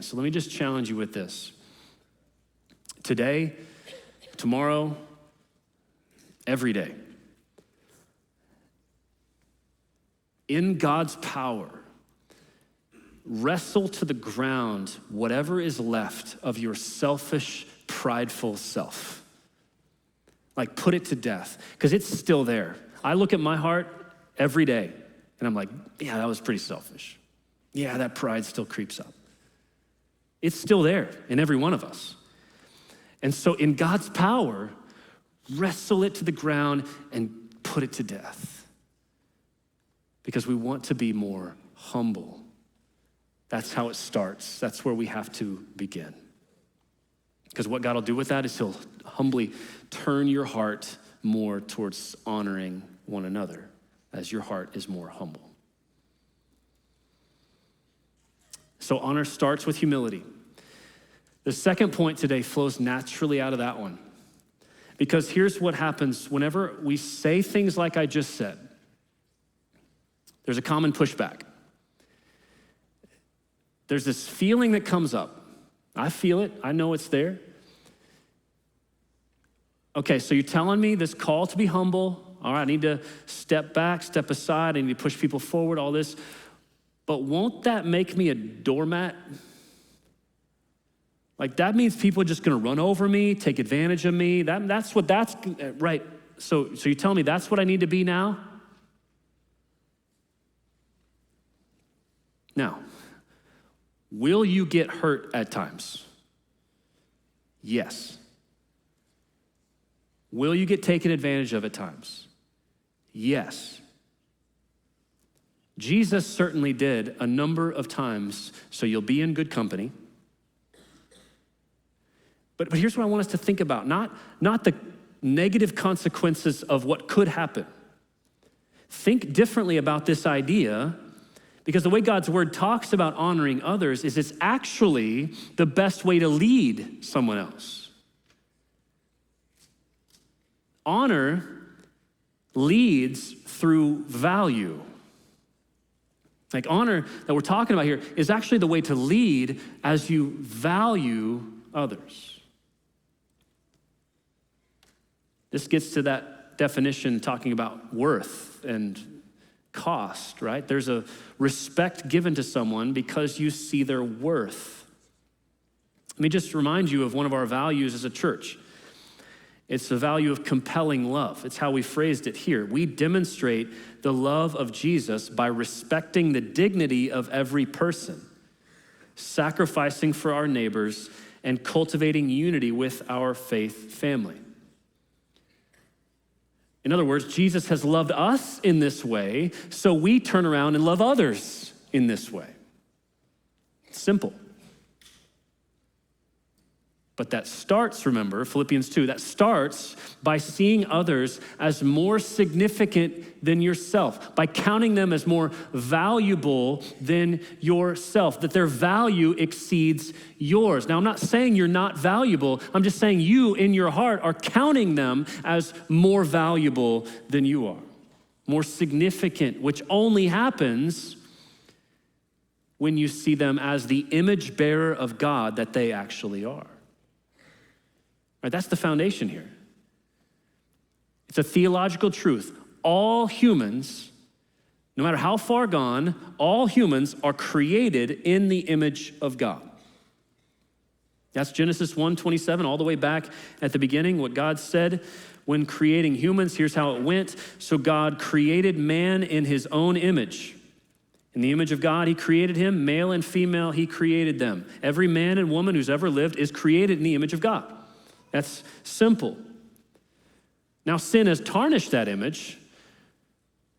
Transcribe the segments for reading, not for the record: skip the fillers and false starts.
So let me just challenge you with this. Today, tomorrow, every day, in God's power, wrestle to the ground whatever is left of your selfish, prideful self. Like, put it to death, because it's still there. I look at my heart every day, and I'm like, yeah, that was pretty selfish. Yeah, that pride still creeps up. It's still there in every one of us. And so in God's power, wrestle it to the ground and put it to death. Because we want to be more humble. That's how it starts. That's where we have to begin. Because what God will do with that is he'll humbly turn your heart more towards honoring one another as your heart is more humble. So honor starts with humility. The second point today flows naturally out of that one. Because here's what happens whenever we say things like I just said. There's a common pushback. There's this feeling that comes up. I feel it. I know it's there. Okay, so you're telling me this call to be humble. All right, I need to step back, step aside. I need to push people forward, all this. But won't that make me a doormat? Like, that means people are just gonna run over me, take advantage of me. That's right. So you tell me that's what I need to be now? Now, will you get hurt at times? Yes. Will you get taken advantage of at times? Yes. Jesus certainly did a number of times, so you'll be in good company. But here's what I want us to think about, not the negative consequences of what could happen. Think differently about this idea, because the way God's word talks about honoring others is it's actually the best way to lead someone else. Honor leads through value. Like, honor that we're talking about here is actually the way to lead as you value others. This gets to that definition talking about worth and cost, right? There's a respect given to someone because you see their worth. Let me just remind you of one of our values as a church. It's the value of compelling love. It's how we phrased it here. We demonstrate the love of Jesus by respecting the dignity of every person, sacrificing for our neighbors, and cultivating unity with our faith family. In other words, Jesus has loved us in this way, so we turn around and love others in this way. It's simple. But that starts, remember, Philippians 2, that starts by seeing others as more significant than yourself, by counting them as more valuable than yourself, that their value exceeds yours. Now, I'm not saying you're not valuable. I'm just saying you, in your heart, are counting them as more valuable than you are, more significant, which only happens when you see them as the image bearer of God that they actually are. Right, that's the foundation here. It's a theological truth. All humans, no matter how far gone, all humans are created in the image of God. That's Genesis 1:27, all the way back at the beginning, what God said when creating humans. Here's how it went. So God created man in his own image. In the image of God, he created him, male and female, he created them. Every man and woman who's ever lived is created in the image of God. That's simple. Now, sin has tarnished that image.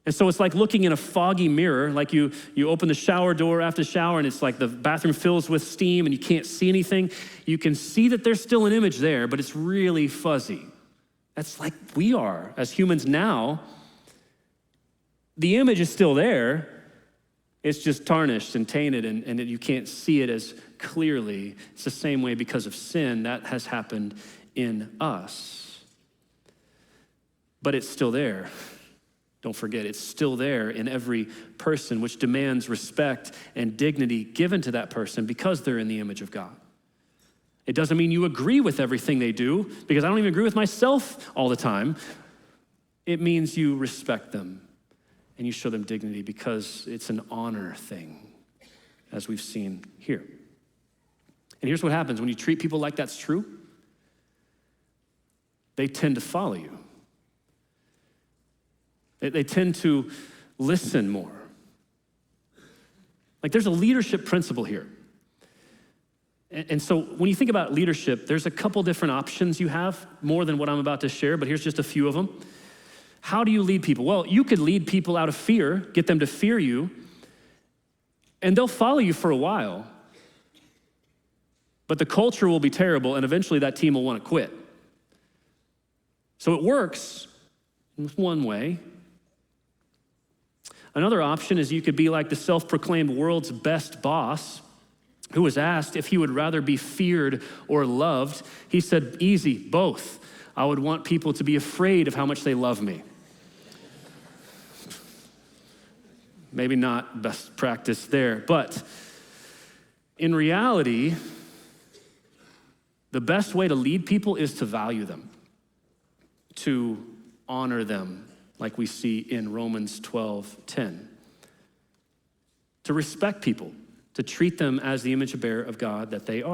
And so it's like looking in a foggy mirror, like you open the shower door after the shower and it's like the bathroom fills with steam and you can't see anything. You can see that there's still an image there, but it's really fuzzy. That's like we are as humans now. The image is still there. It's just tarnished and tainted and you can't see it as clearly. It's the same way because of sin that has happened in us. But it's still there. Don't forget, it's still there in every person, which demands respect and dignity given to that person because they're in the image of God. It doesn't mean you agree with everything they do, because I don't even agree with myself all the time. It means you respect them and you show them dignity because it's an honor thing, as we've seen here. And here's what happens when you treat people like that's true. They tend to follow you. They tend to listen more. Like, there's a leadership principle here. And so when you think about leadership, there's a couple different options you have, more than what I'm about to share, but here's just a few of them. How do you lead people? Well, you could lead people out of fear, get them to fear you, and they'll follow you for a while, but the culture will be terrible, and eventually that team will want to quit. So it works in one way. Another option is you could be like the self-proclaimed world's best boss, who was asked if he would rather be feared or loved. He said, easy, both. I would want people to be afraid of how much they love me. Maybe not best practice there, but in reality, the best way to lead people is to value them, to honor them, like we see in Romans 12:10. To respect people, to treat them as the image bearer of God that they are.